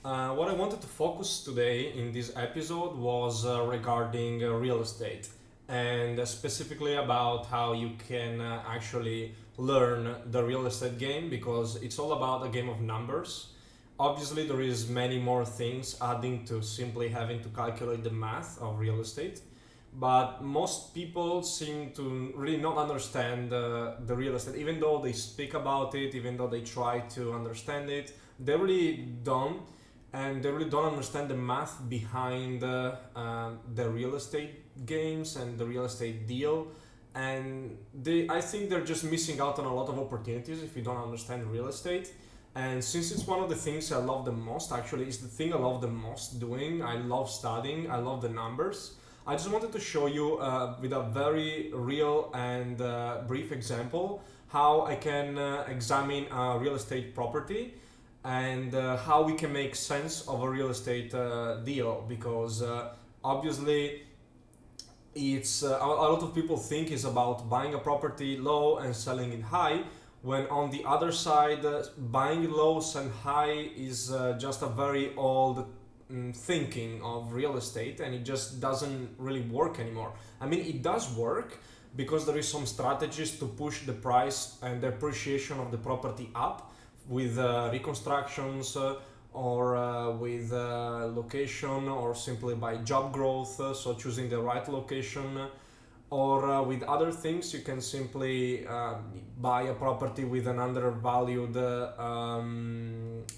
What I wanted to focus today in this episode was regarding real estate and specifically about how you can actually learn the real estate game because it's all about a game of numbers. Obviously, there is many more things adding to simply having to calculate the math of real estate, but most people seem to really not understand the real estate, even though they speak about it, even though they try to understand it, they really don't, and they really don't understand the math behind the real estate games and the real estate deal. And I think they're just missing out on a lot of opportunities if you don't understand real estate. And since it's one of the things I love the most, actually, it's the thing I love the most doing. I love studying, I love the numbers. I just wanted to show you with a very real and brief example how I can examine a real estate property and how we can make sense of a real estate deal because obviously it's a lot of people think it's about buying a property low and selling it high, when on the other side buying low and high is just a very old thinking of real estate, and it just doesn't really work anymore. I mean, it does work because there is some strategies to push the price and the appreciation of the property up with reconstructions or with location, or simply by job growth, so choosing the right location, or with other things. You can simply buy a property with an undervalued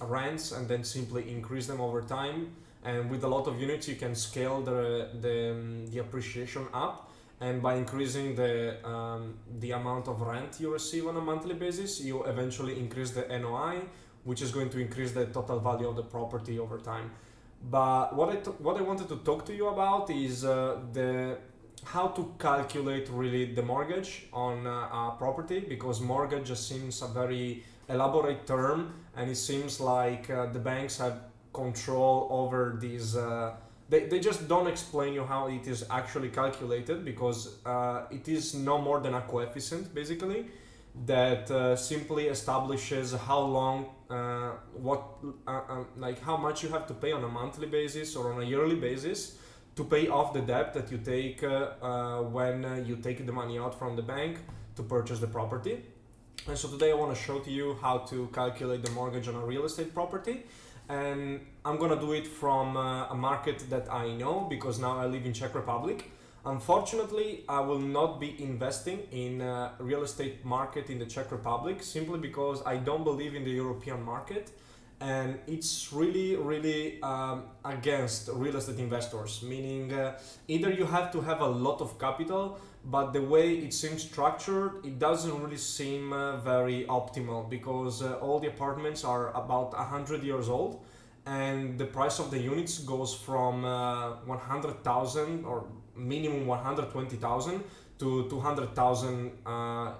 rents and then simply increase them over time. And with a lot of units you can scale the appreciation up, and by increasing the amount of rent you receive on a monthly basis, you eventually increase the NOI, which is going to increase the total value of the property over time. But what I wanted to talk to you about is the how to calculate really the mortgage on a property, because mortgage just seems a very elaborate term, and it seems like the banks have control over these. They just don't explain you how it is actually calculated, because it is no more than a coefficient basically that simply establishes how long like how much you have to pay on a monthly basis or on a yearly basis to pay off the debt that you take when you take the money out from the bank to purchase the property. And so today I want to show to you how to calculate the mortgage on a real estate property. And I'm gonna do it from a market that I know, because now I live in Czech Republic. Unfortunately, I will not be investing in real estate market in the Czech Republic, simply because I don't believe in the European market, and it's really against real estate investors, meaning either you have to have a lot of capital, but the way it seems structured, it doesn't really seem very optimal, because all the apartments are about 100 years old, and the price of the units goes from 100,000 or minimum 120,000 to 200,000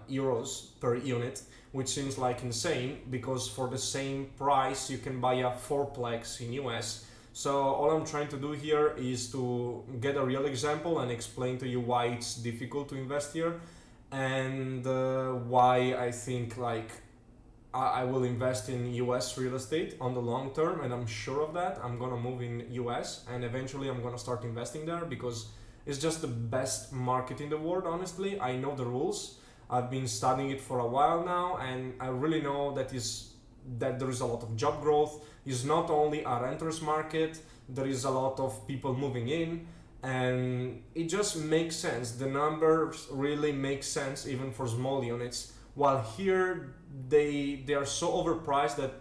euros per unit, which seems like insane, because for the same price you can buy a fourplex in US. So all I'm trying to do here is to get a real example and explain to you why it's difficult to invest here, and why I think like I will invest in US real estate on the long term, and I'm sure of that. I'm gonna move in US and eventually I'm gonna start investing there, because it's just the best market in the world. Honestly, I know the rules. I've been studying it for a while now, and I really know that there is a lot of job growth. It's not only a renter's market, there is a lot of people moving in, and it just makes sense. The numbers really make sense even for small units. While here they are so overpriced that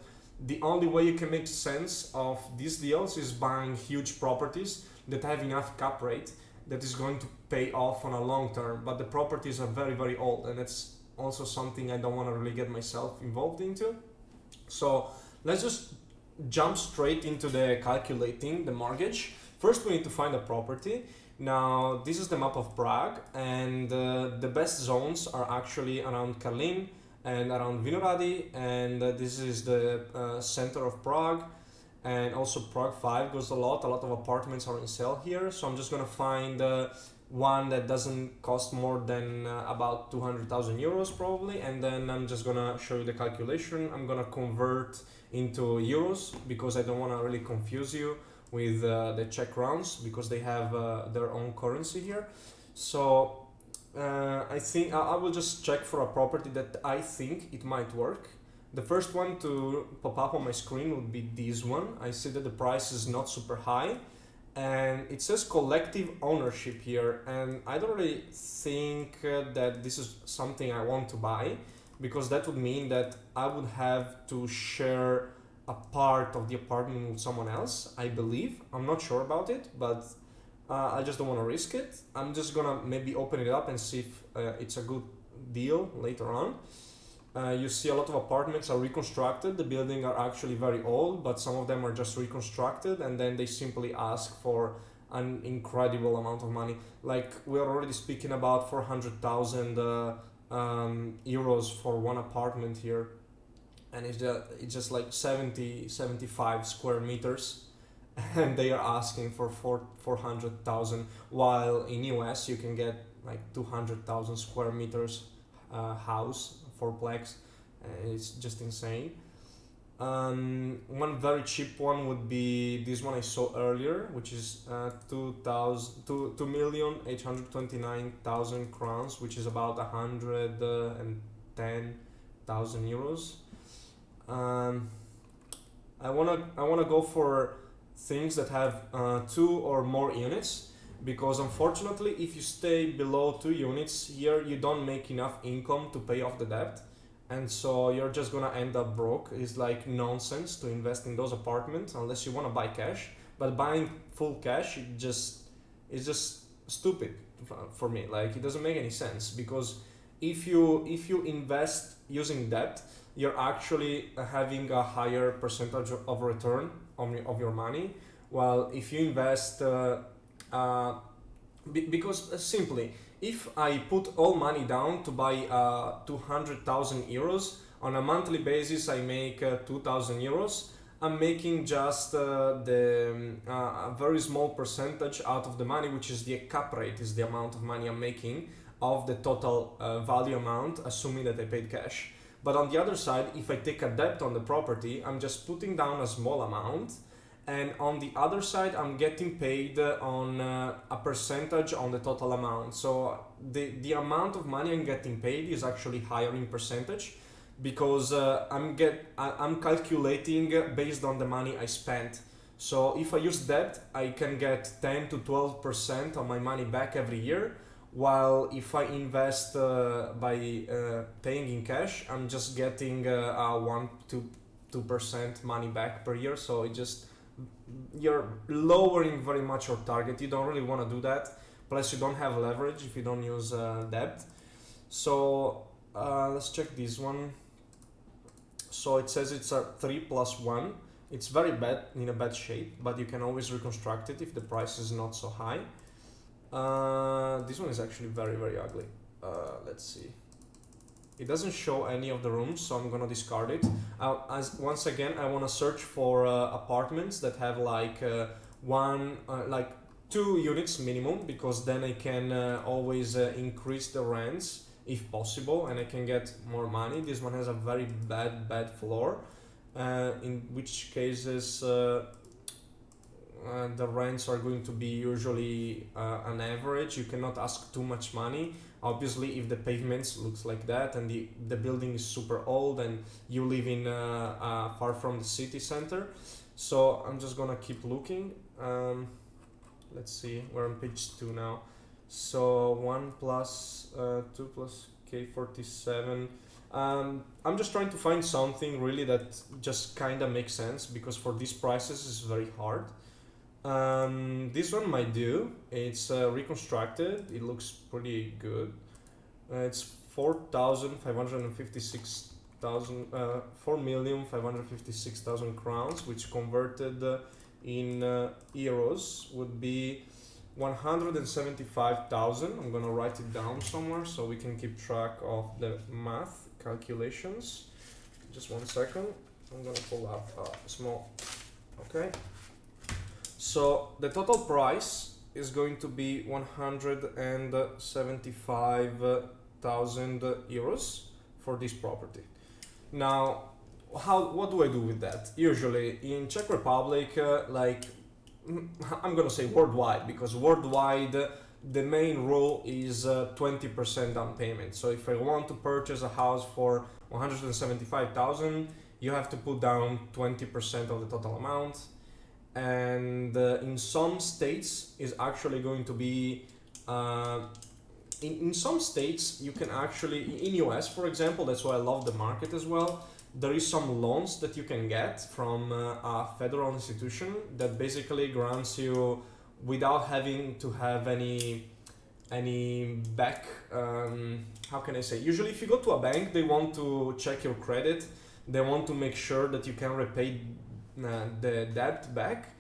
the only way you can make sense of these deals is buying huge properties that have enough cap rate that is going to pay off on a long term. But the properties are very old, and that's also something I don't want to really get myself involved into. So let's just jump straight into the calculating the mortgage. First, we need to find a property. Now, this is the map of Prague, and the best zones are actually around Karlin and around Vinohrady, and this is the center of Prague. And also Prague 5 goes a lot of apartments are in sale here, so I'm just gonna find one that doesn't cost more than about 200,000 euros probably, and then I'm just gonna show you the calculation. I'm gonna convert into euros because I don't want to really confuse you with the Czech crowns because they have their own currency here. So I think I will just check for a property that I think it might work. The first one to pop up on my screen would be this one. I see that the price is not super high and it says collective ownership here, and I don't really think that this is something I want to buy because that would mean that I would have to share a part of the apartment with someone else, I believe. I'm not sure about it, but I just don't want to risk it. I'm just gonna maybe open it up and see if it's a good deal later on. You see a lot of apartments are reconstructed. The buildings are actually very old, but some of them are just reconstructed and then they simply ask for an incredible amount of money. Like we're already speaking about 400,000 euros for one apartment here, and it's just like 75 square meters and they are asking for 400,000, while in US you can get like 200,000 square meters house, fourplex. It's just insane. One very cheap one would be this one I saw earlier, which is 2,829,000 crowns, which is about 110,000 euros. I wanna go for things that have 2 or more units, because unfortunately if you stay below 2 units here you don't make enough income to pay off the debt, and so you're just gonna end up broke. It's like nonsense to invest in those apartments unless you want to buy cash, but buying full cash it's just stupid for me. Like it doesn't make any sense, because if you invest using debt you're actually having a higher percentage of return of your money, while if you invest because simply if I put all money down to buy 200,000 euros, on a monthly basis I make 2,000 euros. I'm making just a very small percentage out of the money, which is the cap rate, is the amount of money I'm making of the total value amount, assuming that I paid cash. But on the other side, if I take a debt on the property, I'm just putting down a small amount, and on the other side I'm getting paid on a percentage on the total amount. So the amount of money I'm getting paid is actually higher in percentage, because I'm calculating based on the money I spent. So if I use debt I can get 10 to 12% of my money back every year, while if I invest by paying in cash, I'm just getting 1 to 2% money back per year. So you're lowering very much your target. You don't really want to do that, plus you don't have leverage if you don't use debt. So let's check this one. So it says it's a 3+1. It's very bad, in a bad shape, but you can always reconstruct it if the price is not so high. This one is actually very, very ugly. Let's see. It doesn't show any of the rooms, so I'm gonna discard it. Once again, I wanna search for apartments that have like 2 units minimum, because then I can always increase the rents if possible, and I can get more money. This one has a very bad floor, in which cases the rents are going to be usually an average. You cannot ask too much money. Obviously, if the pavements looks like that and the building is super old and you live in far from the city center. So I'm just gonna keep looking. Let's see, we're on page 2 now. So 1 plus 2 plus K47. I'm just trying to find something really that just kind of makes sense, because for these prices it's very hard. This one might do. It's reconstructed. It looks pretty good. It's 4,556,000 crowns, which converted in euros would be 175,000. I'm gonna write it down somewhere so we can keep track of the math calculations. Just 1 second. I'm gonna pull up a small. Okay. So the total price is going to be 175,000 euros for this property. Now, what do I do with that? Usually in Czech Republic, I'm gonna say worldwide, because worldwide the main rule is 20% down payment. So if I want to purchase a house for 175,000, you have to put down 20% of the total amount. And in some states is actually going to be in some states you can actually, in US for example, that's why I love the market as well, there is some loans that you can get from a federal institution that basically grants you without having to have any back, how can I say, usually if you go to a bank they want to check your credit, they want to make sure that you can repay the debt back.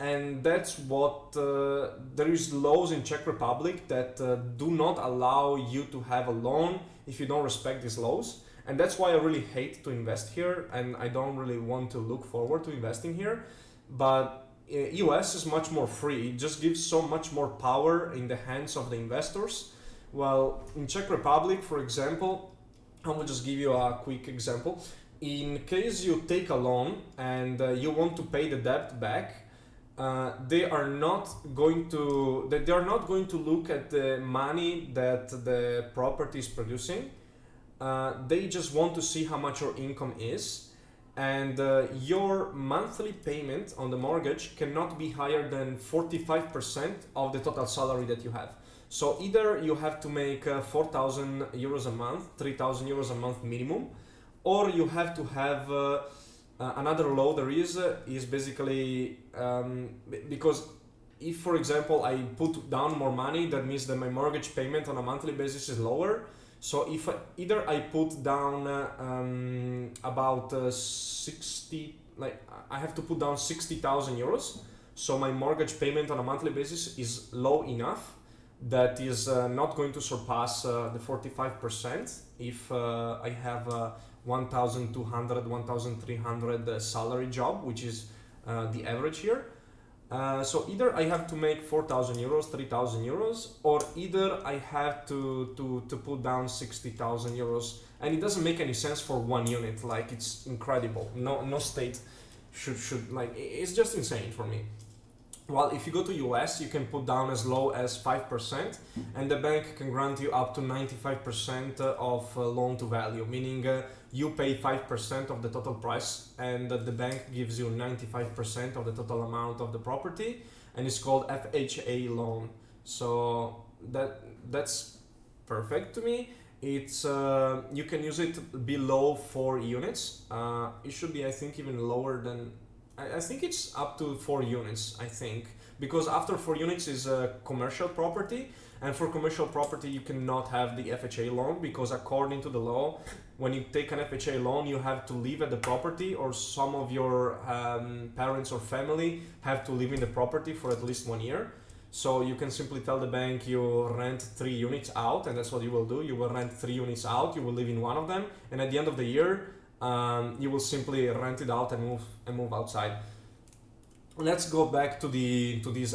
And that's what there is laws in Czech Republic that do not allow you to have a loan if you don't respect these laws. And that's why I really hate to invest here, and I don't really want to look forward to investing here. But US is much more free. It just gives so much more power in the hands of the investors. Well, in Czech Republic, for example, I will just give you a quick example. In case you take a loan and you want to pay the debt back, they are not going to look at the money that the property is producing. They just want to see how much your income is, and your monthly payment on the mortgage cannot be higher than 45% of the total salary that you have. So either you have to make 4,000 euros a month, 3,000 euros a month minimum, or you have to have another law there is basically because if, for example, I put down more money, that means that my mortgage payment on a monthly basis is lower. So if either I put down about 60, like I have to put down 60,000 euros, so my mortgage payment on a monthly basis is low enough that is not going to surpass the 45% if I have 1,200, 1,300 salary job, which is the average here. So either I have to make 4,000 euros, 3,000 euros, or either I have to put down 60,000 euros. And it doesn't make any sense for one unit. Like, it's incredible. No state should like, it's just insane for me. While if you go to US, you can put down as low as 5%, and the bank can grant you up to 95% of loan to value, meaning you pay 5% of the total price, and the bank gives you 95% of the total amount of the property, and it's called FHA loan. So that's perfect to me. It's you can use it below 4 units. It should be, I think, even lower than. I think it's up to 4 units, I think, because after 4 units is a commercial property, and for commercial property you cannot have the FHA loan, because according to the law, when you take an FHA loan, you have to live at the property, or some of your parents or family have to live in the property for at least 1 year. So you can simply tell the bank you rent 3 units out, and that's what you will do. You will rent 3 units out, you will live in one of them, and at the end of the year, you will simply rent it out and move outside. Let's go back to this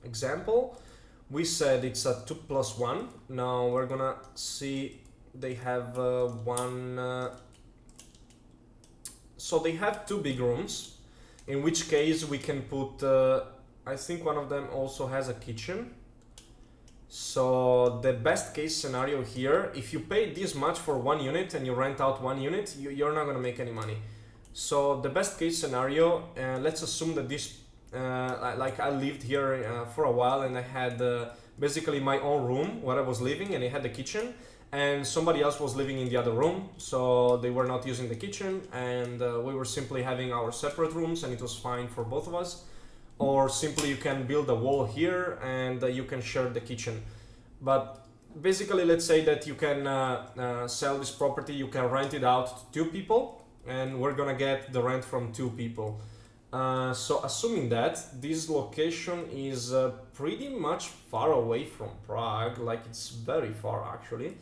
example. We said it's a 2+1. Now we're gonna see they have one. So they have 2 big rooms, in which case we can put. I think one of them also has a kitchen. So the best case scenario here, if you pay this much for 1 unit and you rent out 1 unit, you're not going to make any money. So the best case scenario, let's assume that this, like I lived here for a while, and I had basically my own room where I was living, and I had the kitchen, and somebody else was living in the other room, so they were not using the kitchen, and we were simply having our separate rooms, and it was fine for both of us. Or simply you can build a wall here and you can share the kitchen. But basically, let's say that you can sell this property, you can rent it out to 2 people, and we're gonna get the rent from 2 people. So assuming that this location is pretty much far away from Prague, like it's very far actually,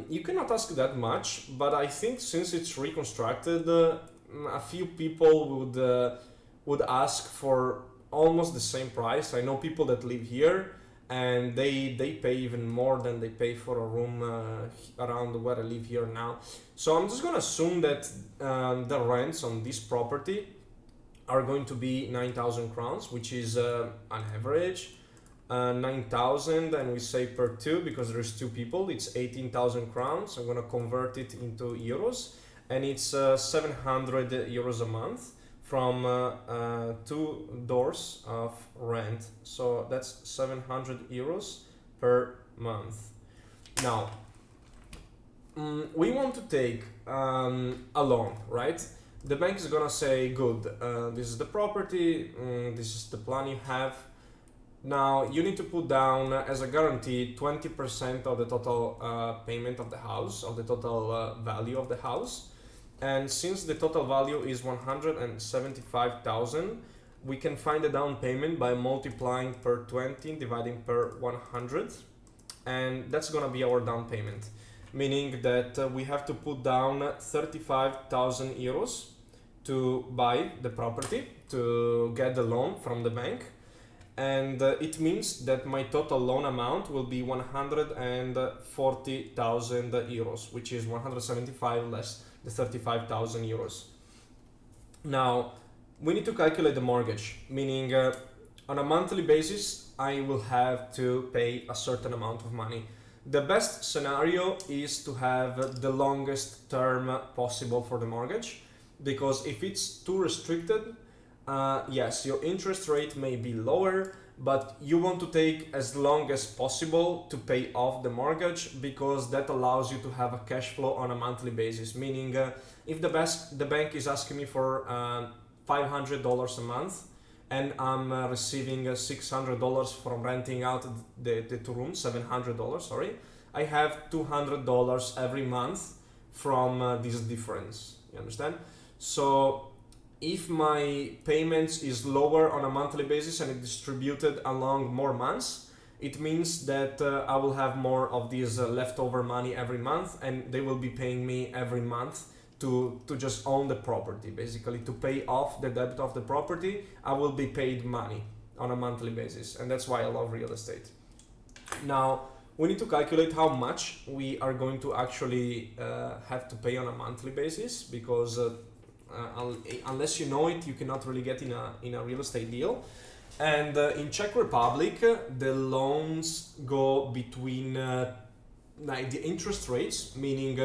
you cannot ask that much, but I think since it's reconstructed, a few people would ask for almost the same price. I know people that live here, and they pay even more than they pay for a room around where I live here now. So I'm just gonna assume that the rents on this property are going to be 9,000 crowns, which is an average 9,000, and we say per two because there's two people, it's 18,000 crowns. I'm gonna convert it into euros, and it's 700 euros a month from 2 doors of rent. So that's 700 euros per month. Now, we want to take a loan, right? The bank is gonna say, good, this is the property, this is the plan you have. Now you need to put down as a guarantee 20% of the total payment of the house, of the total value of the house. And since the total value is 175,000, we can find the down payment by multiplying per 20, dividing per 100, and that's gonna be our down payment. Meaning that we have to put down 35,000 euros to buy the property, to get the loan from the bank. And it means that my total loan amount will be 140,000 euros, which is 175 less the 35,000 euros. Now, we need to calculate the mortgage, meaning on a monthly basis, I will have to pay a certain amount of money. The best scenario is to have the longest term possible for the mortgage, because if it's too restricted, yes, your interest rate may be lower, but you want to take as long as possible to pay off the mortgage, because that allows you to have a cash flow on a monthly basis. Meaning, if the bank is asking me for $500 a month, and I'm receiving $600 from renting out the 2 rooms, $700, sorry, I have $200 every month from this difference. You understand? So if my payments is lower on a monthly basis and it's distributed along more months, it means that I will have more of this leftover money every month, and they will be paying me every month to just own the property, basically to pay off the debt of the property. I will be paid money on a monthly basis, and that's why I love real estate. Now, we need to calculate how much we are going to actually have to pay on a monthly basis, because unless you know it, you cannot really get in a real estate deal. And in Czech Republic, the loans go between like the interest rates, meaning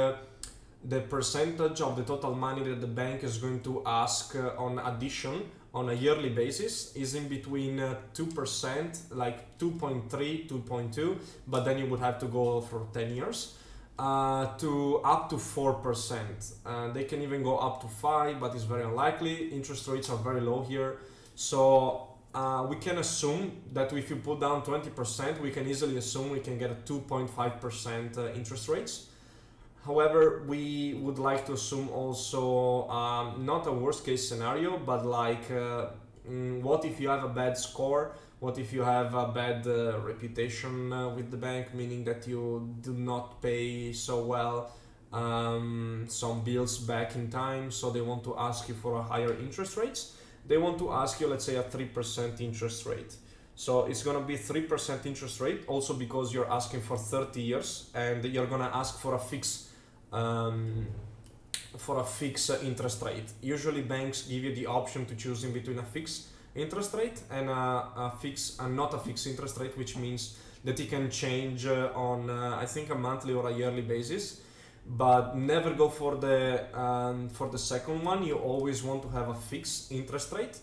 the percentage of the total money that the bank is going to ask on addition on a yearly basis is in between 2%, like 2.3, 2.2, but then you would have to go for 10 years. To up to 4%. They can even go up to 5, but it's very unlikely. Interest rates are very low here. So we can assume that if you put down 20%, we can easily assume we can get a 2.5% interest rates. However, we would like to assume also not a worst case scenario, but like what if you have a bad score? What if you have a bad reputation with the bank, meaning that you do not pay so well some bills back in time, so they want to ask you for a higher interest rates? They want to ask you, let's say, a 3% interest rate. So it's going to be 3% interest rate, also because you're asking for 30 years, and you're going to ask for a fixed interest rate. Usually banks give you the option to choose in between a fixed interest rate and a fixed and not a fixed interest rate, which means that it can change on I think a monthly or a yearly basis. But never go for the second one. You always want to have a fixed interest rate,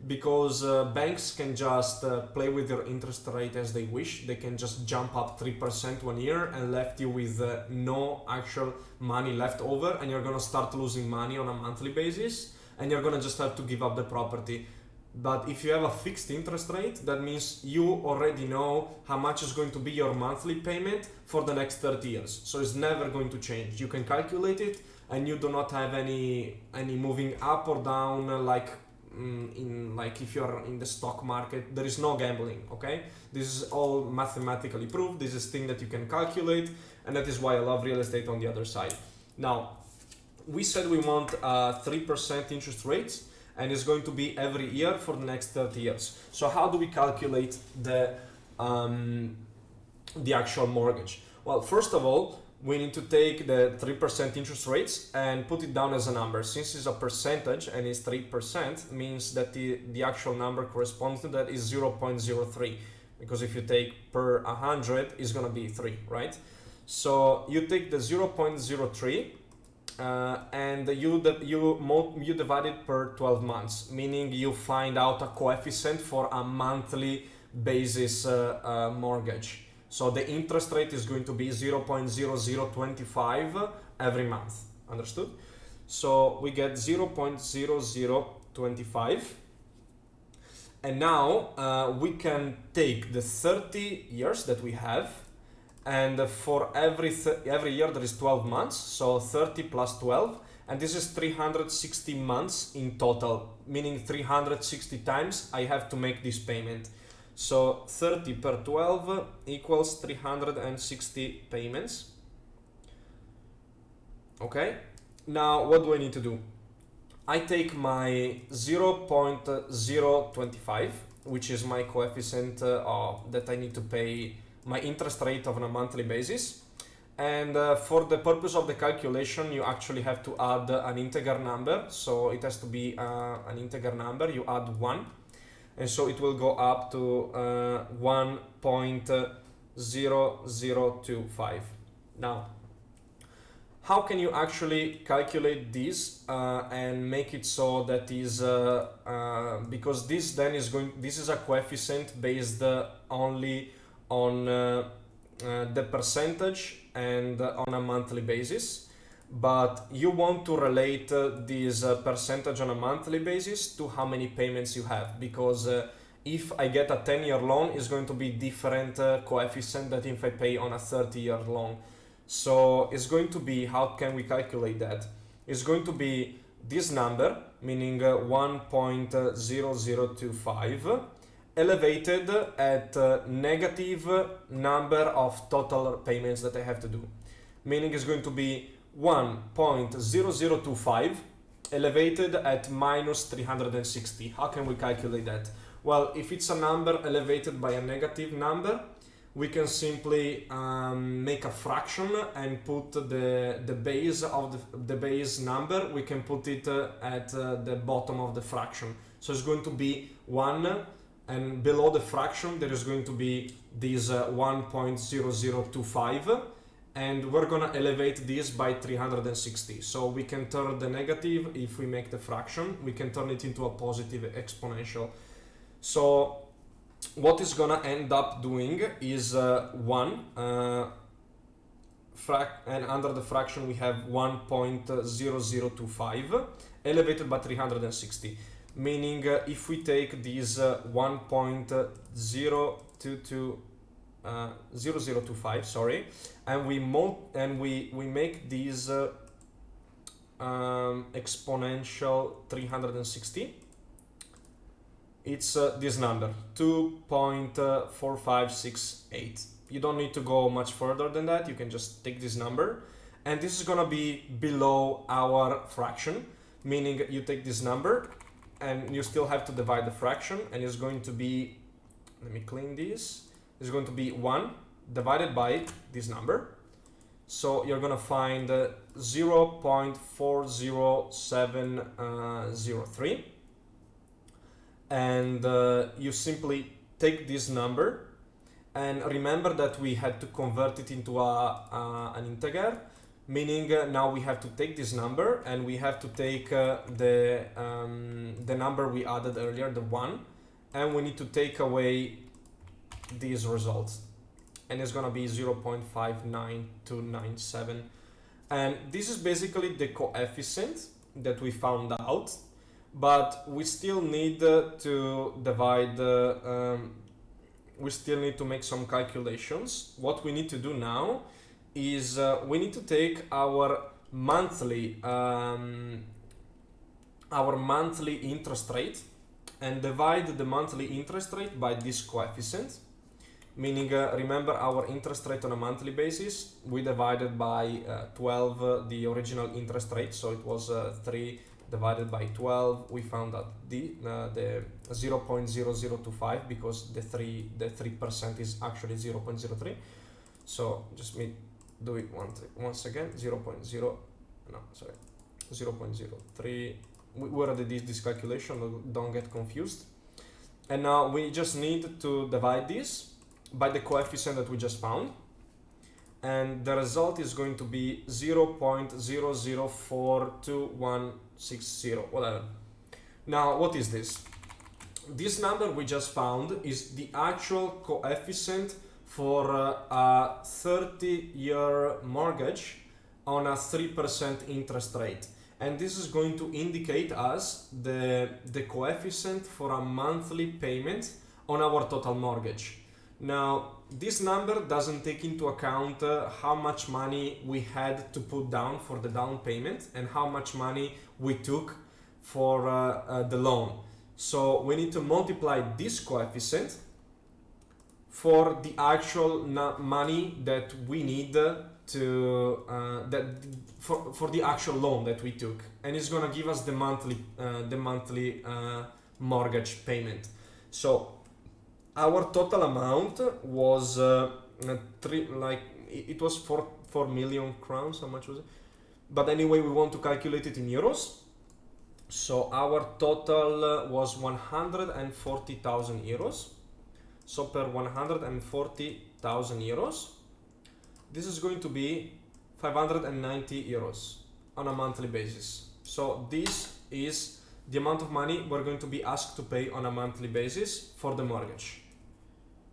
because banks can just play with your interest rate as they wish. They can just jump up 3% 1 year and left you with no actual money left over, and you're gonna start losing money on a monthly basis, and you're gonna just have to give up the property. But if you have a fixed interest rate, that means you already know how much is going to be your monthly payment for the next 30 years. So it's never going to change. You can calculate it, and you do not have any moving up or down like if you're in the stock market. There is no gambling, okay? This is all mathematically proved. This is thing that you can calculate, and that is why I love real estate on the other side. Now, we said we want 3% interest rates, and it's going to be every year for the next 30 years. So how do we calculate the the actual mortgage? Well, first of all, we need to take the 3% interest rates and put it down as a number. Since it's a percentage and it's 3%, means that the actual number corresponds to that is 0.03. Because if you take per 100, it's gonna be 3, right? So you take the 0.03 and you divide it per 12 months, meaning you find out a coefficient for a monthly basis mortgage. So the interest rate is going to be 0.0025 every month. Understood? So we get 0.0025. And now we can take the 30 years that we have, and for every year there is 12 months, so 30 plus 12, and this is 360 months in total, meaning 360 times I have to make this payment. So 30 per 12 equals 360 payments. Okay, now what do I need to do? I take my 0.025, which is my coefficient that I need to pay my interest rate on a monthly basis. And for the purpose of the calculation, you actually have to add an integer number. So it has to be an integer number. You add 1. And so it will go up to 1.0025. Now, how can you actually calculate this and make it so that is because this then is this is a coefficient based only on the percentage and on a monthly basis, but you want to relate this percentage on a monthly basis to how many payments you have, because if I get a 10-year loan, it's going to be different coefficient than if I pay on a 30-year loan. So it's going to be, how can we calculate that? It's going to be this number, meaning 1.0025, elevated at negative number of total payments that I have to do. Meaning it's going to be 1.0025 elevated at minus 360. How can we calculate that? Well, if it's a number elevated by a negative number, we can simply make a fraction and put the base of the base number, we can put it at the bottom of the fraction. So it's going to be 1, and below the fraction there is going to be this 1.0025, and we're gonna elevate this by 360. So we can turn the negative, if we make the fraction, we can turn it into a positive exponential. So what is gonna end up doing is 1, and under the fraction we have 1.0025 elevated by 360, meaning if we take this 0025, sorry, and we make this exponential 360, it's this number, 2.4568. You don't need to go much further than that. You can just take this number, and this is gonna be below our fraction, meaning you take this number and you still have to divide the fraction, and it's going to be, let me clean this, it's going to be 1 divided by this number. So you're gonna find 0.40703. And you simply take this number, and remember that we had to convert it into an integer, meaning now we have to take this number and we have to take the number we added earlier, the 1, and we need to take away these results, and it's gonna be 0.59297, and this is basically the coefficient that we found out. But we still need to divide, we still need to make some calculations. What we need to do now is we need to take our monthly interest rate and divide the monthly interest rate by this coefficient. Meaning, remember our interest rate on a monthly basis, we divided by 12 the original interest rate, so it was 3 divided by 12, we found that the 0.0025, because the 3% is actually 0.03. So just me do it once again. 0.03. We already did this calculation, don't get confused. And now we just need to divide this by the coefficient that we just found, and the result is going to be 0.004260, whatever. Now, what is this? This number we just found is the actual coefficient for a 30-year mortgage on a 3% interest rate. And this is going to indicate us the coefficient for a monthly payment on our total mortgage. Now, this number doesn't take into account how much money we had to put down for the down payment and how much money we took for the loan. So we need to multiply this coefficient for the actual money that we need for the actual loan that we took, and it's gonna give us the monthly mortgage payment. So our total amount was it was 4 million crowns. How much was it? But anyway, we want to calculate it in euros. So our total was 140,000 euros. So per 140,000 euros, this is going to be 590 euros on a monthly basis. So this is the amount of money we're going to be asked to pay on a monthly basis for the mortgage.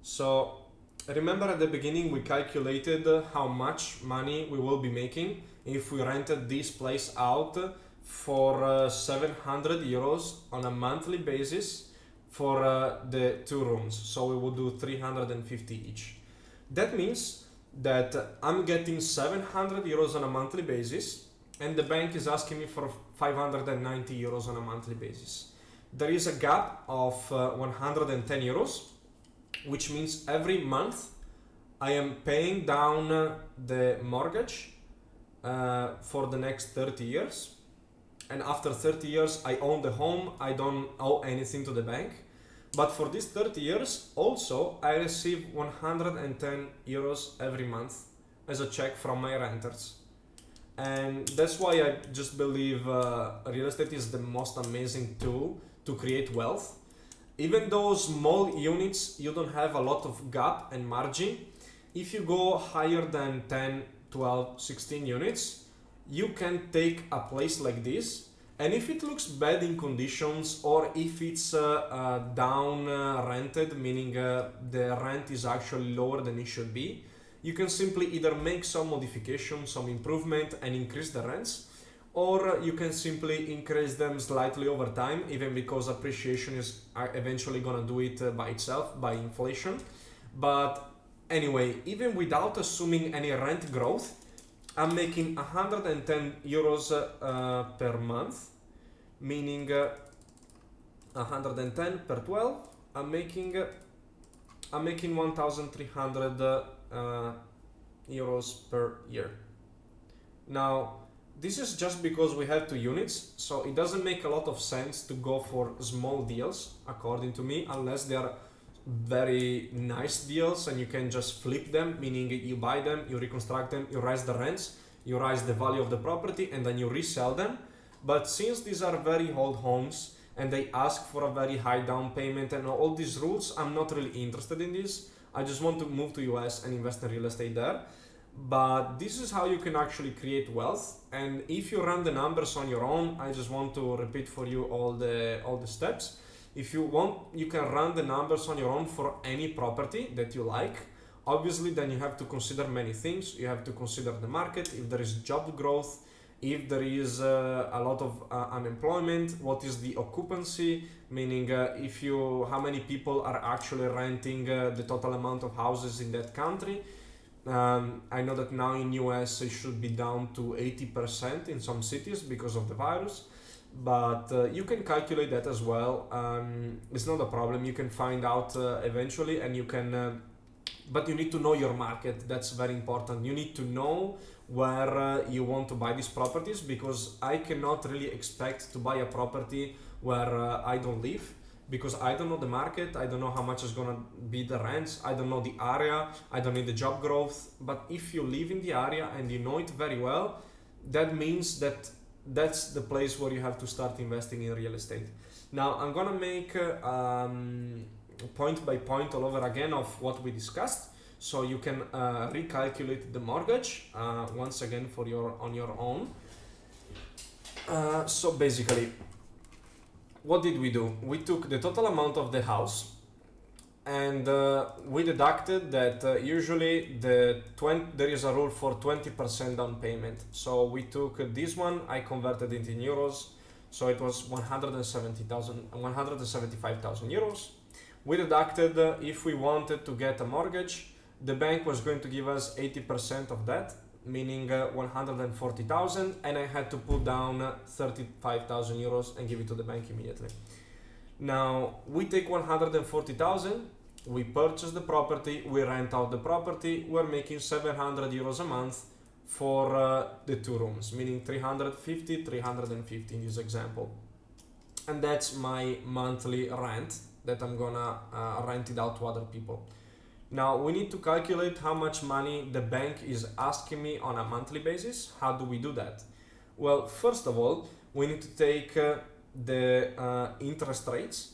So remember at the beginning we calculated how much money we will be making if we rented this place out for 700 euros on a monthly basis for the 2 rooms. So we will do 350 each. That means that I'm getting 700 euros on a monthly basis, and the bank is asking me for 590 euros on a monthly basis. There is a gap of 110 euros, which means every month I am paying down the mortgage for the next 30 years. And after 30 years I own the home, I don't owe anything to the bank. But for these 30 years also I receive 110 euros every month as a check from my renters. And that's why I just believe real estate is the most amazing tool to create wealth. Even though small units, you don't have a lot of gap and margin. If you go higher than 10, 12, 16 units, you can take a place like this, and if it looks bad in conditions, or if it's down rented, meaning the rent is actually lower than it should be, you can simply either make some modification, some improvement, and increase the rents, or you can simply increase them slightly over time, even because appreciation is eventually gonna do it by itself, by inflation. But anyway, even without assuming any rent growth, I'm making 110 euros per month, meaning 110 per 12, I'm making 1,300 euros per year. Now, this is just because we have 2 units, so it doesn't make a lot of sense to go for small deals, according to me, unless they are very nice deals and you can just flip them, meaning you buy them, you reconstruct them, you raise the rents, you raise the value of the property, and then you resell them. But since these are very old homes and they ask for a very high down payment and all these rules, I'm not really interested in this. I just want to move to US and invest in real estate there. But this is how you can actually create wealth. And if you run the numbers on your own, I just want to repeat for you all the steps. If you want, you can run the numbers on your own for any property that you like. Obviously, then you have to consider many things. You have to consider the market, if there is job growth, if there is a lot of unemployment, what is the occupancy, meaning how many people are actually renting the total amount of houses in that country. I know that now in US it should be down to 80% in some cities because of the virus. But you can calculate that as well. It's not a problem. You can find out eventually, and you can but you need to know your market. That's very important. You need to know where you want to buy these properties, because I cannot really expect to buy a property where I don't live, because I don't know the market, I don't know how much is gonna be the rents, I don't know the area, I don't need the job growth. But if you live in the area and you know it very well, that means that that's the place where you have to start investing in real estate. Now I'm gonna make point by point all over again of what we discussed, so you can recalculate the mortgage once again for on your own. So basically, what did we do? We took the total amount of the house, and we deducted that usually there is a rule for 20% down payment. So we took this one, I converted it in euros, so it was 175,000 euros. We deducted if we wanted to get a mortgage, the bank was going to give us 80% of that, meaning 140,000, and I had to put down 35,000 euros and give it to the bank immediately. Now we take 140,000, we purchase the property, we rent out the property, we're making 700 euros a month for the 2 rooms, meaning 350 in this example. And that's my monthly rent that I'm gonna rent it out to other people. Now we need to calculate how much money the bank is asking me on a monthly basis. How do we do that? Well, first of all, we need to take the interest rates.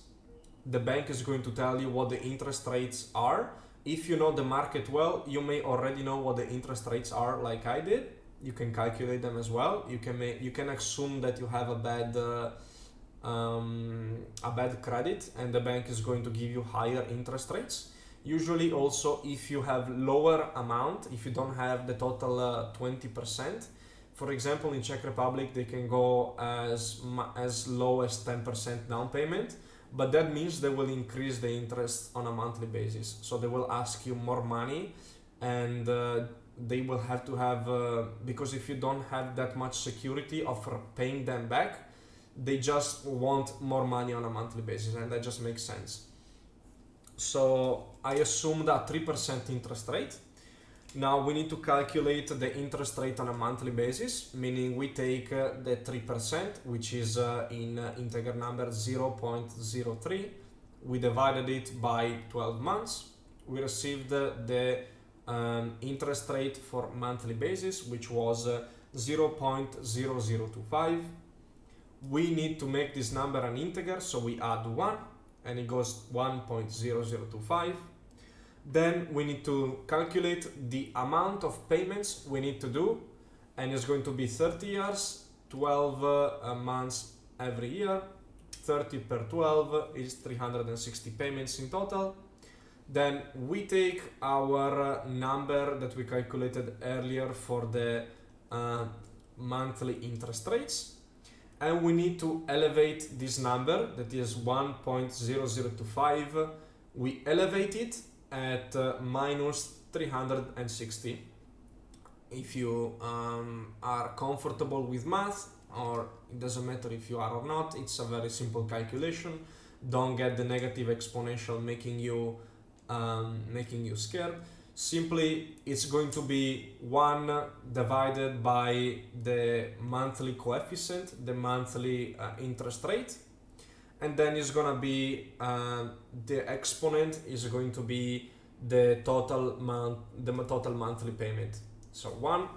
The bank is going to tell you what the interest rates are. If you know the market well, you may already know what the interest rates are, like I did. You can calculate them as well. You can assume that you have a bad credit, and the bank is going to give you higher interest rates. Usually also, if you have lower amount, if you don't have the total 20%, for example, in Czech Republic, they can go as low as 10% down payment, but that means they will increase the interest on a monthly basis. So they will ask you more money, and they will have to have, because if you don't have that much security of paying them back, they just want more money on a monthly basis, and that just makes sense. So I assumed a 3% interest rate. Now we need to calculate the interest rate on a monthly basis, meaning we take the 3%, which is in integer number 0.03. We divided it by 12 months. We received the interest rate for monthly basis, which was 0.0025. We need to make this number an integer, so we add 1, and it goes 1.0025. Then we need to calculate the amount of payments we need to do, and it's going to be 30 years, 12 months every year. 30 per 12 is 360 payments in total. Then we take our number that we calculated earlier for the monthly interest rates, and we need to elevate this number, that is 1.0025. We elevate it at minus 360. If you are comfortable with math, or it doesn't matter if you are or not, it's a very simple calculation. Don't get the negative exponential making you scared. Simply, it's going to be 1 divided by the monthly coefficient, the monthly interest rate, and then it's gonna be the exponent is going to be the total monthly payment. So 1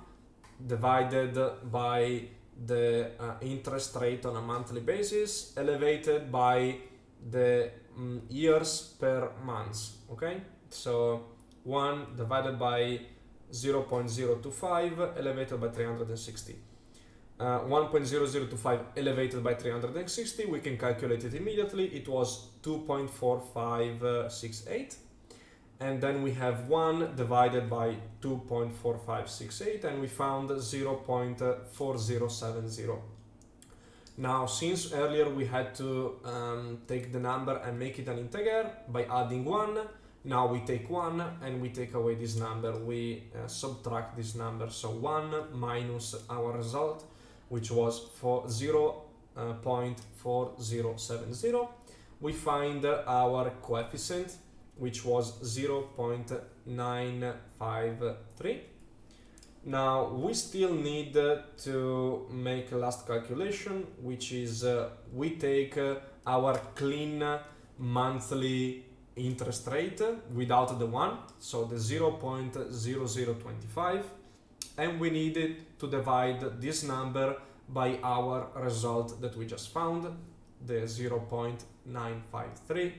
divided by the interest rate on a monthly basis, elevated by the years per month. Okay, so 1 divided by 0.025 elevated by 360. 1.0025 elevated by 360, we can calculate it immediately. It was 2.4568. And then we have 1 divided by 2.4568, and we found 0.4070. Now, since earlier we had to take the number and make it an integer by adding 1, now we take 1 and we take away this number. We subtract this number. So 1 minus our result, which was for 0.4070. We find our coefficient, which was 0.953. Now we still need to make a last calculation, which is we take our clean monthly interest rate without the 1, so the 0.0025, and we needed to divide this number by our result that we just found, the 0.953,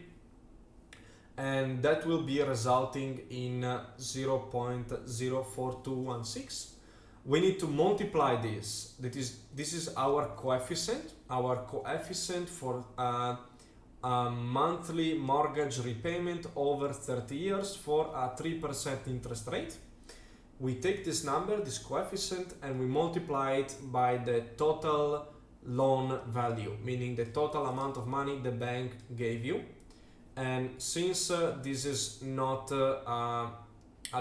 and that will be resulting in 0.04216. We need to multiply this. This is our coefficient for a monthly mortgage repayment over 30 years for a 3% interest rate. We take this number, this coefficient, and we multiply it by the total loan value, meaning the total amount of money the bank gave you. And since this is not a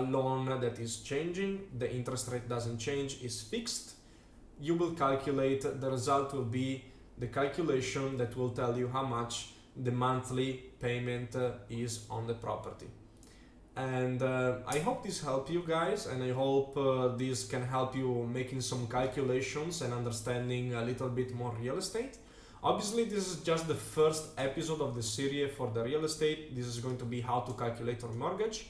loan that is changing, the interest rate doesn't change, is fixed, you will calculate, the result will be the calculation that will tell you how much the monthly payment is on the property. And I hope this helped you guys, and I hope this can help you making some calculations and understanding a little bit more real estate. Obviously, this is just the first episode of the series for the real estate. This is going to be how to calculate your mortgage,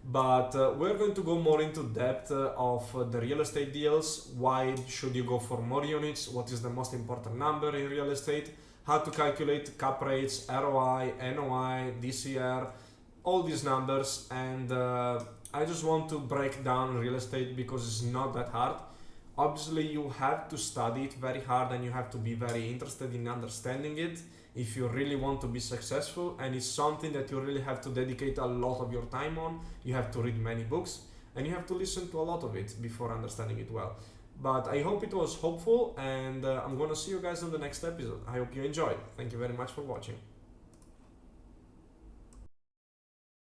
but we're going to go more into depth of the real estate deals. Why should you go for more units? What is the most important number in real estate? How to calculate cap rates, ROI, NOI, DCR, all these numbers. And I just want to break down real estate because it's not that hard. Obviously, you have to study it very hard and you have to be very interested in understanding it if you really want to be successful, and it's something that you really have to dedicate a lot of your time on. You have to read many books and you have to listen to a lot of it before understanding it well. But I hope it was helpful, and I'm gonna see you guys on the next episode. I hope you enjoyed. Thank you very much for watching.